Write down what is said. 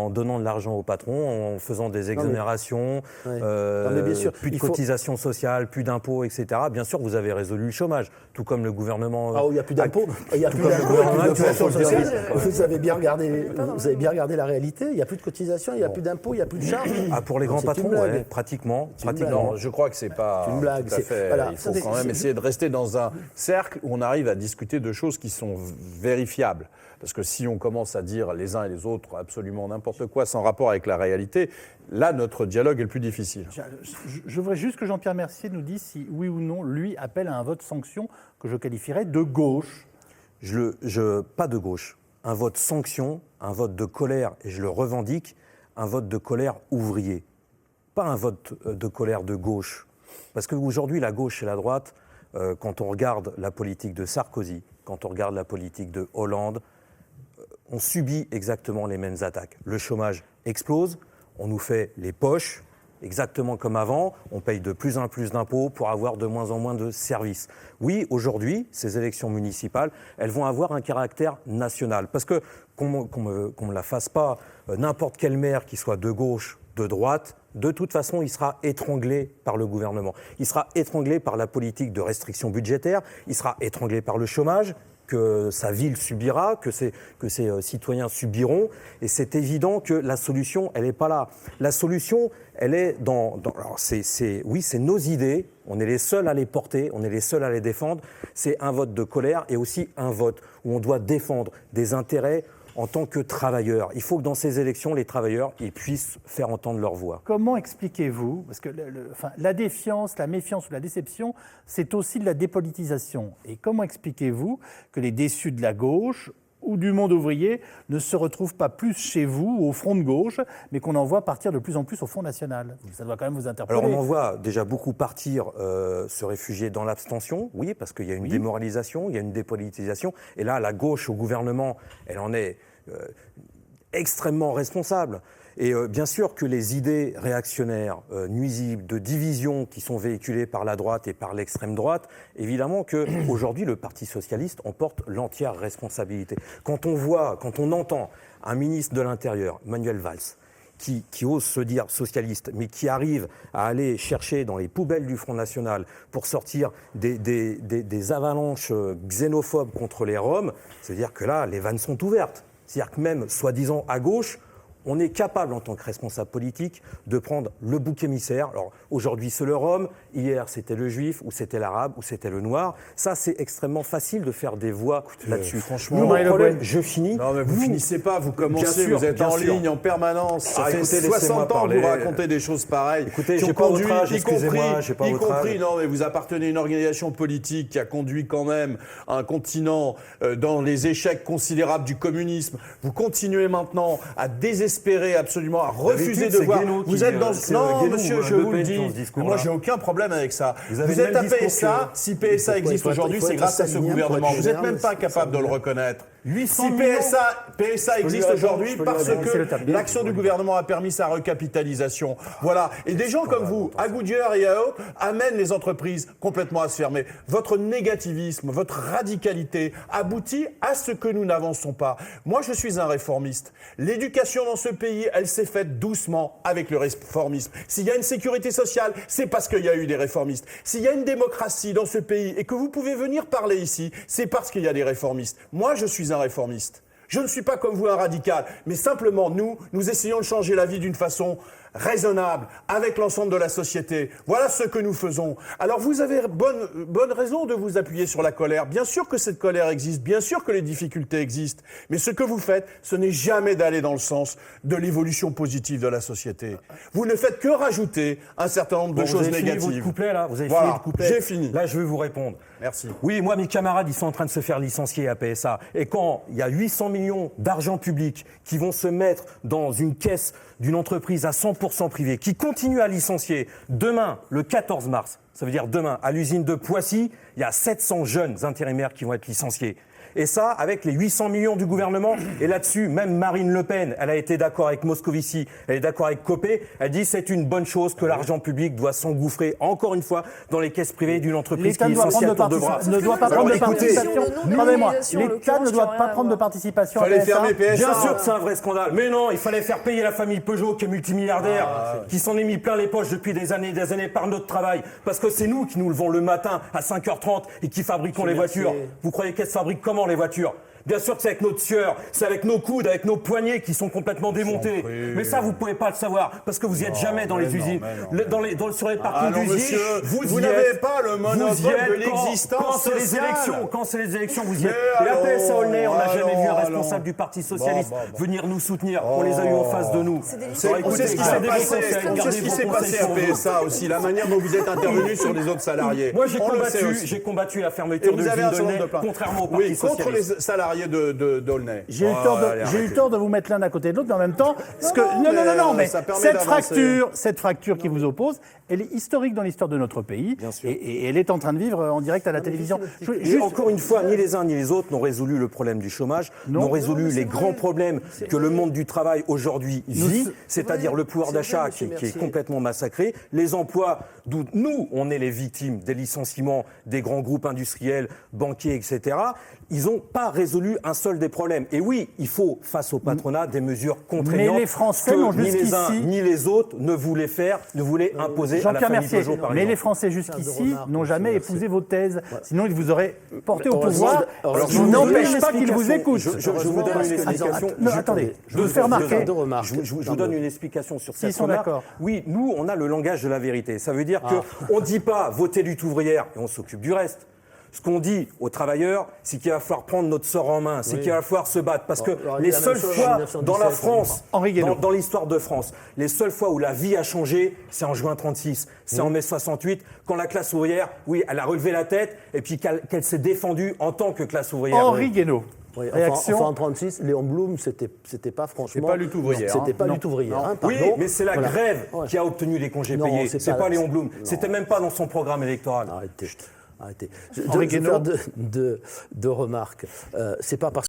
en donnant de l'argent aux patrons, en faisant des exonérations, plus de cotisations sociales, plus d'impôts, etc. Bien sûr, vous avez résolu le chômage, tout comme le gouvernement... Ah, il n'y a plus d'impôts, il n'y a plus de cotisations sociales. Vous avez bien regardé la réalité, il n'y a plus de cotisations, il n'y a plus d'impôts, il n'y a plus de charges. Ah, pour les grands patrons, pratiquement. Non, je crois que c'est pas une blague. Tout à fait. Voilà. Il faut quand même essayer de rester dans un cercle où on arrive à discuter de choses qui sont vérifiables. Parce que si on commence à dire les uns et les autres absolument n'importe quoi sans rapport avec la réalité, là, notre dialogue est le plus difficile. Je voudrais juste que Jean-Pierre Mercier nous dise si, oui ou non, lui appelle à un vote sanction que je qualifierais de gauche. Pas de gauche. Un vote sanction, un vote de colère, et je le revendique, un vote de colère ouvrier. Pas un vote de colère de gauche. Parce qu'aujourd'hui, la gauche et la droite, quand on regarde la politique de Sarkozy, quand on regarde la politique de Hollande, on subit exactement les mêmes attaques. Le chômage explose, on nous fait les poches, exactement comme avant, on paye de plus en plus d'impôts pour avoir de moins en moins de services. Oui, aujourd'hui, ces élections municipales, elles vont avoir un caractère national. Parce que, qu'on ne la fasse pas, n'importe quel maire qui soit de gauche, de droite, de toute façon, il sera étranglé par le gouvernement. Il sera étranglé par la politique de restriction budgétaire, il sera étranglé par le chômage, que sa ville subira, que ses citoyens subiront. Et c'est évident que la solution, elle n'est pas là. La solution, elle est alors c'est nos idées, on est les seuls à les porter, on est les seuls à les défendre. C'est un vote de colère et aussi un vote où on doit défendre des intérêts en tant que travailleurs. Il faut que dans ces élections, les travailleurs ils puissent faire entendre leur voix. Comment expliquez-vous, parce que la défiance, la méfiance ou la déception, c'est aussi de la dépolitisation. Et comment expliquez-vous que les déçus de la gauche ou du monde ouvrier ne se retrouvent pas plus chez vous, au front de gauche, mais qu'on en voit partir de plus en plus au Front National? Ça doit quand même vous interpeller. Alors on en voit déjà beaucoup partir, se réfugier dans l'abstention, oui, parce qu'il y a une démoralisation, il y a une dépolitisation. Et là, la gauche au gouvernement, elle en est extrêmement responsable. Et bien sûr que les idées réactionnaires, nuisibles, de division qui sont véhiculées par la droite et par l'extrême droite, évidemment qu'aujourd'hui, le Parti socialiste en porte l'entière responsabilité. Quand on entend un ministre de l'Intérieur, Manuel Valls, qui ose se dire socialiste, mais qui arrive à aller chercher dans les poubelles du Front National pour sortir des avalanches xénophobes contre les Roms, c'est-à-dire que là, les vannes sont ouvertes. C'est-à-dire que même, soi-disant, à gauche, on est capable, en tant que responsable politique, de prendre le bouc émissaire. Alors, aujourd'hui, c'est le Rome, hier, c'était le Juif, ou c'était l'Arabe, ou c'était le Noir. Ça, c'est extrêmement facile de faire des voix là-dessus. Franchement, je finis. Non, mais vous finissez pas, vous commencez, vous êtes en ligne en permanence. Ça fait 60 ans que vous racontez des choses pareilles. Écoutez, j'ai pas votre âge, excusez-moi, j'ai pas votre âge. Non, mais vous appartenez à une organisation politique qui a conduit quand même un continent dans les échecs considérables du communisme. Vous continuez maintenant à désespérer absolument, à refuser de voir. Vous êtes dans... Non, monsieur, je vous le dis. Moi, j'ai aucun problème avec ça. Vous êtes à PSA. Si PSA existe aujourd'hui, c'est grâce à ce gouvernement. Vous n'êtes même pas capable de le reconnaître. Si PSA existe aujourd'hui parce que l'action du gouvernement a permis sa recapitalisation. Voilà. Et des gens comme vous, à Goodyear et à autres, amènent les entreprises complètement à se fermer. Votre négativisme, votre radicalité aboutit à ce que nous n'avançons pas. Moi, je suis un réformiste. L'éducation dans ce pays, elle s'est faite doucement avec le réformisme. S'il y a une sécurité sociale, c'est parce qu'il y a eu des réformistes. S'il y a une démocratie dans ce pays et que vous pouvez venir parler ici, c'est parce qu'il y a des réformistes. Moi, je suis un réformiste. Je ne suis pas comme vous un radical, mais simplement nous essayons de changer la vie d'une façon raisonnable, avec l'ensemble de la société. Voilà ce que nous faisons. Alors vous avez bonne raison de vous appuyer sur la colère. Bien sûr que cette colère existe, bien sûr que les difficultés existent, mais ce que vous faites, ce n'est jamais d'aller dans le sens de l'évolution positive de la société. Vous ne faites que rajouter un certain nombre de choses négatives. Vous avez fini votre couplet, là ? Vous avez fini le couplet ? J'ai fini. Là, je vais vous répondre. Merci. Oui, moi, mes camarades, ils sont en train de se faire licencier à PSA. Et quand il y a 800 millions d'argent public qui vont se mettre dans une caisse d'une entreprise à 100% privée, qui continue à licencier, demain, le 14 mars, ça veut dire demain, à l'usine de Poissy, il y a 700 jeunes intérimaires qui vont être licenciés. Et ça, avec les 800 millions du gouvernement. Et là-dessus, même Marine Le Pen, elle a été d'accord avec Moscovici, elle est d'accord avec Copé. Elle dit c'est une bonne chose que l'argent public doit s'engouffrer, encore une fois, dans les caisses privées d'une entreprise qui est essentielle pour de bras. Ne doit pas prendre de participation. Pardonnez-moi, l'État l'État ne doit pas prendre de participation. Fallait fermer PSA. Bien sûr que c'est un vrai scandale. Mais non, il fallait faire payer la famille Peugeot, qui est multimilliardaire, qui s'en est mis plein les poches depuis des années par notre travail. Parce que c'est nous qui nous levons le matin à 5h30 et qui fabriquons les voitures. Vous croyez qu'elles se fabriquent comment, les voitures ? Bien sûr que c'est avec notre sueur, c'est avec nos coudes, avec nos poignets qui sont complètement démontés. Mais ça, vous ne pouvez pas le savoir, parce que vous n'y êtes jamais dans les usines. Sur les parkings d'usines, vous n'avez pas le monopole de l'existence quand c'est les élections, vous y êtes. Et la PSA Aulnay, on n'a jamais vu un responsable du Parti Socialiste venir nous soutenir. On les a eu en face de nous. On sait ce qui s'est passé à PSA aussi, la manière dont vous êtes intervenu sur les autres salariés. Moi, j'ai combattu la fermeture de l'usine d'Aulnay, contrairement au Parti Socialiste. Contre les salariés d'Aulnay. J'ai eu le tort de vous mettre l'un à côté de l'autre, mais en même temps, mais cette fracture qui vous oppose, elle est historique dans l'histoire de notre pays, et elle est en train de vivre en direct à la télévision. Encore une fois, ni les uns ni les autres n'ont résolu le problème du chômage, n'ont résolu les grands problèmes que le monde du travail aujourd'hui vit, c'est-à-dire le pouvoir d'achat qui est complètement massacré, les emplois d'où nous, on est les victimes des licenciements des grands groupes industriels, banquiers, etc. Ils n'ont pas résolu un seul des problèmes. Et oui, il faut, face au patronat, des mesures contraignantes. Mais les Français n'ont ni les uns ni les autres ne voulaient imposer à la famille Peugeot, par mais exemple. les Français jusqu'ici n'ont jamais épousé vos thèses. Sinon, ils vous auraient porté au pouvoir. Je n'empêche pas qu'ils vous écoutent. Je vous donne une explication. Attendez, je vous fais remarquer. Je vous donne une explication sur cette S'ils sont d'accord. Oui, nous, on a le langage de la vérité. Ça veut dire qu'on ne dit pas voter lutte ouvrière et on s'occupe du reste. Ce qu'on dit aux travailleurs, c'est qu'il va falloir prendre notre sort en main, c'est qu'il va falloir se battre. Parce que les seules fois dans la France, dans l'histoire de France, les seules fois où la vie a changé, c'est en juin 36, c'est en mai 68, quand la classe ouvrière, oui, elle a relevé la tête et puis qu'elle s'est défendue en tant que classe ouvrière. Henri Guénaud. Oui, enfin, en 36, Léon Blum, c'était pas franchement. C'est pas lutte ouvrière. C'était pas lutte ouvrière. Oui, mais c'est la grève qui a obtenu les congés payés. C'est pas Léon Blum. C'était même pas dans son programme électoral. Arrêtez. Je vais faire deux remarques. C'est pas parce